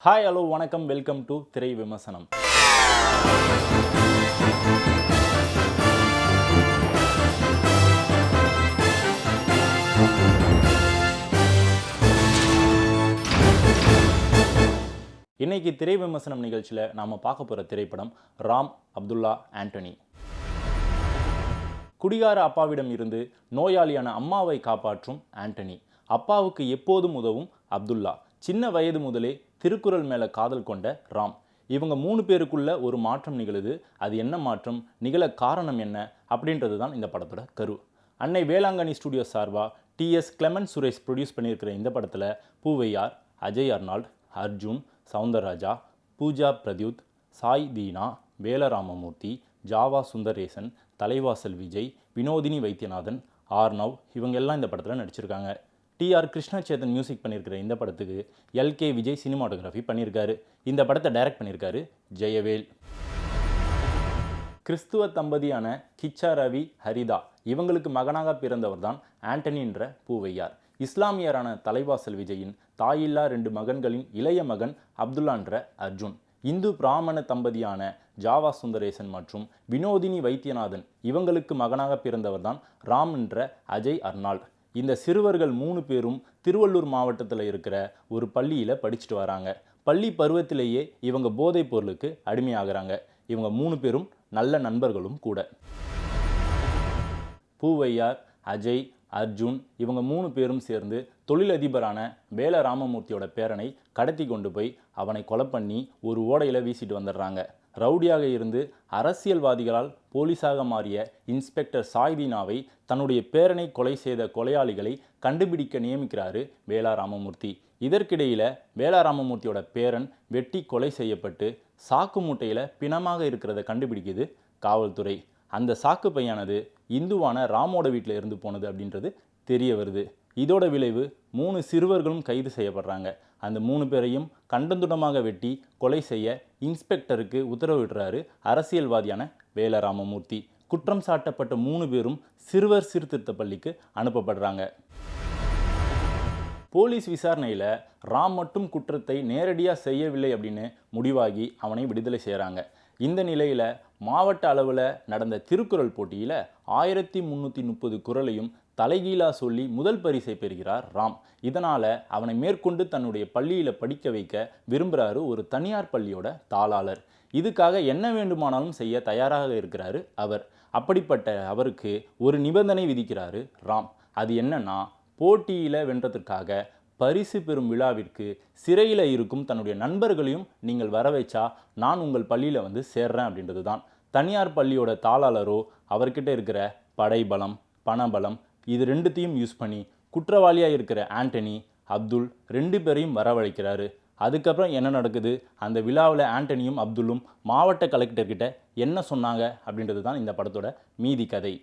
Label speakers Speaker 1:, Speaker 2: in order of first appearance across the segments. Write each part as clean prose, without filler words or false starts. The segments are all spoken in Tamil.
Speaker 1: ஹாய் ஹலோ வணக்கம் வெல்கம் டு திரை விமர்சனம். இன்னைக்கு திரை விமர்சனம் நிகழ்ச்சியில் நாம் பார்க்க போகிற திரைப்படம் ராம் அப்துல்லா ஆண்டனி. குடிகார அப்பாவிடம் இருந்து நோயாளியான அம்மாவை காப்பாற்றும் ஆண்டனி. அப்பாவுக்கு எப்போதும் உதவும் அப்துல்லா. சின்ன வயது முதலே திருக்குறள் மேலே காதல் கொண்ட ராம். இவங்க 3 பேருக்குள்ள ஒரு மாற்றம் நிகழுது. அது என்ன மாற்றம், நிகழ காரணம் என்ன அப்படின்றது தான் இந்த படத்தோட கரு. அன்னை வேளாங்கண்ணி ஸ்டுடியோ சார்பாக டிஎஸ் கிளெமென்ட் சுரேஷ் ப்ரொடியூஸ் பண்ணியிருக்கிற இந்த படத்தில் பூவையார், அஜய் அர்னால்ட், அர்ஜுன், சவுந்தரராஜா, பூஜா பிரத்யுத், சாய் தீனா, வேலராமமூர்த்தி, ஜாவா சுந்தரேசன், தலைவாசல் விஜய், வினோதினி வைத்தியநாதன், ஆர்னவ் இவங்க எல்லாம் இந்த படத்தில் நடிச்சிருக்காங்க. டிஆர் கிருஷ்ணச்சேதன் மியூசிக் பண்ணியிருக்கிற இந்த படத்துக்கு எல்கே விஜய் சினிமாட்டோகிராஃபி பண்ணியிருக்காரு. இந்த படத்தை டைரக்ட் பண்ணியிருக்காரு ஜெயவேல். கிறிஸ்துவ தம்பதியான கிச்சா ரவி, ஹரிதா இவங்களுக்கு மகனாக பிறந்தவர் தான் ஆண்டனின்ற பூவையார். இஸ்லாமியரான தலைவாசல் விஜயின் தாயில்லா 2 மகன்களின் இளைய மகன் அப்துல்லான்ற அர்ஜுன். இந்து பிராமண தம்பதியான ஜாவா சுந்தரேசன் மற்றும் வினோதினி வைத்தியநாதன் இவங்களுக்கு மகனாக பிறந்தவர் தான் ராம் என்ற அஜய் அர்னால்ட். இந்த சிறுவர்கள் 3 பேரும் திருவள்ளூர் மாவட்டத்தில் இருக்கிற ஒரு பள்ளியில் படிச்சுட்டு வராங்க. பள்ளி பருவத்திலேயே இவங்க போதைப் பொருளுக்கு அடிமையாகிறாங்க. இவங்க 3 பேரும் நல்ல நண்பர்களும் கூட. பூவையார், அஜய், அர்ஜுன் இவங்க 3 பேரும் சேர்ந்து தொழிலதிபரான வேலராமமூர்த்தியோட பேரனை கடத்தி கொண்டு போய் அவனை கொலை பண்ணி ஒரு ஓடையில் வீசிட்டு வந்துடுறாங்க. ரவுடியாக இருந்து அரசியல்வாதிகளால் போலீஸாக மாறிய இன்ஸ்பெக்டர் சாய்தீனாவை தன்னுடைய பேரனை கொலை செய்த கொலையாளிகளை கண்டுபிடிக்க நியமிக்கிறாரு வேலராமமூர்த்தி. இதற்கிடையில் வேலராமமூர்த்தியோட பேரன் வெட்டி கொலை செய்யப்பட்டு சாக்கு மூட்டையில் பிணமாக இருக்கிறத கண்டுபிடிக்குது காவல்துறை. அந்த சாக்கு பையானது இந்துவான ராமோட வீட்டில் இருந்து போனது அப்படின்றது தெரிய வருது. இதோட விளைவு 3 சிறுவர்களும் கைது செய்யப்படுறாங்க. அந்த 3 பேரையும் கண்டந்துடமாக வெட்டி கொலை செய்ய இன்ஸ்பெக்டருக்கு உத்தரவிடுறாரு அரசியல்வாதியான வேலராமமூர்த்தி. குற்றம் சாட்டப்பட்ட 3 பேரும் சிறுவர் சீர்திருத்த பள்ளிக்கு அனுப்பப்படுறாங்க. போலீஸ் விசாரணையில் ராம் மட்டும் குற்றத்தை நேரடியாக செய்யவில்லை அப்படின்னு முடிவாகி அவனை விடுதலை செய்கிறாங்க. இந்த நிலையில் மாவட்ட அளவில் நடந்த திருக்குறள் போட்டியில் 1330 குறளையும் தலைகீழா சொல்லி முதல் பரிசை பெறுகிறார் ராம். இதனால் அவனை மேற்கொண்டு தன்னுடைய பள்ளியில் படிக்க வைக்க விரும்புகிறாரு ஒரு தனியார் பள்ளியோட தாளாளர். இதுக்காக என்ன வேண்டுமானாலும் செய்ய தயாராக இருக்கிறாரு அவர். அப்படிப்பட்ட அவருக்கு ஒரு நிபந்தனை விதிக்கிறாரு ராம். அது என்னன்னா, போட்டியில் வென்றதற்காக பரிசு பெறும் விழாவிற்கு சிறையில் இருக்கும் தன்னுடைய நண்பர்களையும் நீங்கள் வர வைச்சா நான் உங்கள் பள்ளியில் வந்து சேர்றேன் அப்படின்றது தான். தனியார் பள்ளியோட தாளாளரோ அவர்கிட்ட இருக்கிற படைபலம், பணபலம் இது 2த்தையும் யூஸ் பண்ணி குற்றவாளியாக இருக்கிற ஆண்டனி, அப்துல் 2 பேரையும் வரவழைக்கிறாரு. அதுக்கப்புறம் என்ன நடக்குது, அந்த விழாவில் ஆண்டனியும் அப்துல்லும் மாவட்ட கலெக்டர்கிட்ட என்ன சொன்னாங்க அப்படின்றது தான் இந்த படத்தோட மீதி கதை.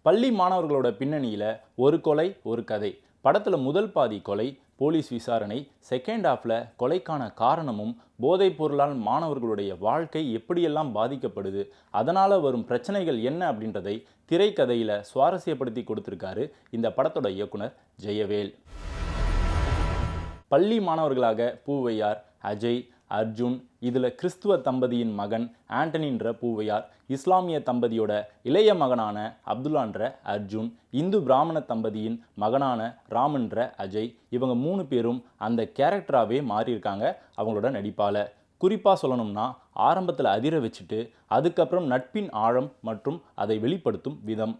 Speaker 1: பள்ளி மாணவர்களோட பின்னணியில் ஒரு கொலை ஒரு கதை. படத்தில் முதல் பாதி கொலை, போலீஸ் விசாரணை, செகண்ட் ஹாஃபில் கொலைக்கான காரணமும் போதைப் பொருளால் மாணவர்களுடைய வாழ்க்கை எப்படியெல்லாம் பாதிக்கப்படுது, அதனால் வரும் பிரச்சனைகள் என்ன அப்படின்றதை திரைக்கதையில் சுவாரஸ்யப்படுத்தி கொடுத்துருக்காரு இந்த படத்தோட இயக்குனர் ஜெயவேல். பள்ளி மாணவர்களாக பூவையார், அஜய், அர்ஜுன், இதில் கிறிஸ்துவ தம்பதியின் மகன் ஆண்டனின்ற பூவையார், இஸ்லாமிய தம்பதியோட இளைய மகனான அப்துல்லான்ற அர்ஜுன், இந்து பிராமண தம்பதியின் மகனான ராமன்ற அஜய் இவங்க 3 பேரும் அந்த கேரக்டராகவே மாறியிருக்காங்க அவங்களோட நடிப்பால். குறிப்பாக சொல்லணும்னா ஆரம்பத்தில் அதிர வச்சுட்டு அதுக்கப்புறம் நட்பின் ஆழம் மற்றும் அதை வெளிப்படுத்தும் விதம்.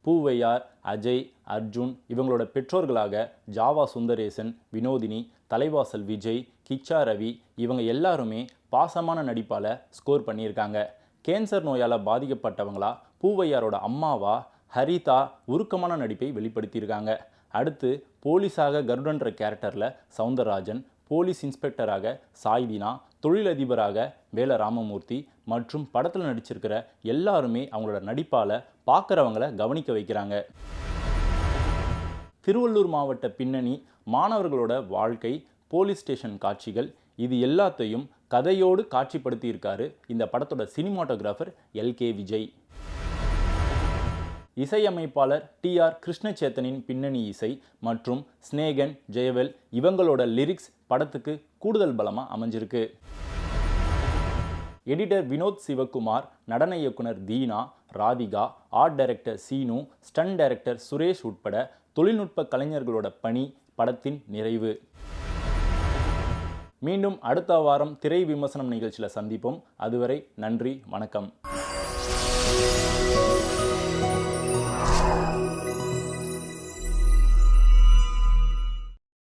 Speaker 1: பூவையார், அஜய், அர்ஜுன் இவங்களோட பெற்றோர்களாக ஜாவா சுந்தரேசன், வினோதினி, தலைவாசல் விஜய், கிச்சா ரவி இவங்க எல்லாருமே பாசமான நடிப்பால் ஸ்கோர் பண்ணியிருக்காங்க. கேன்சர் நோயால் பாதிக்கப்பட்டவங்களா பூவையாரோட அம்மாவா ஹரிதா உருக்கமான நடிப்பை வெளிப்படுத்தியிருக்காங்க. அடுத்து போலீஸாக கருடன்ற கேரக்டரில் சவுந்தரராஜன், போலீஸ் இன்ஸ்பெக்டராக சாய்தீனா, தொழிலதிபராக வேலராமமூர்த்தி மற்றும் படத்தில் நடிச்சிருக்கிற எல்லாருமே அவங்களோட நடிப்பால் பார்க்குறவங்கள கவனிக்க வைக்கிறாங்க. திருவள்ளூர் மாவட்ட பின்னணி, மாணவர்களோட வாழ்க்கை, போலீஸ் ஸ்டேஷன் காட்சிகள் இது எல்லாத்தையும் கதையோடு காட்சிப்படுத்தியிருக்காரு இந்த படத்தோட சினிமாட்டோகிராஃபர் எல்கே விஜய். இசையமைப்பாளர் டி.ஆர். கிருஷ்ணச்சேத்தனின் பின்னணி இசை மற்றும் ஸ்நேகன், ஜெயவேல் இவங்களோட லிரிக்ஸ் படத்துக்கு கூடுதல் பலமாக அமைஞ்சிருக்கு. எடிட்டர் வினோத் சிவகுமார், நடன இயக்குனர் Dheena, Radhika, art director Seenu, stunt director Suresh உட்பட தொழில்நுட்ப கலைஞர்களோட பணி படத்தின் நிறைவு. மீண்டும் அடுத்த வாரம் திரை விமர்சனம் நிகழ்ச்சியில் சந்திப்போம். அதுவரை நன்றி, வணக்கம்.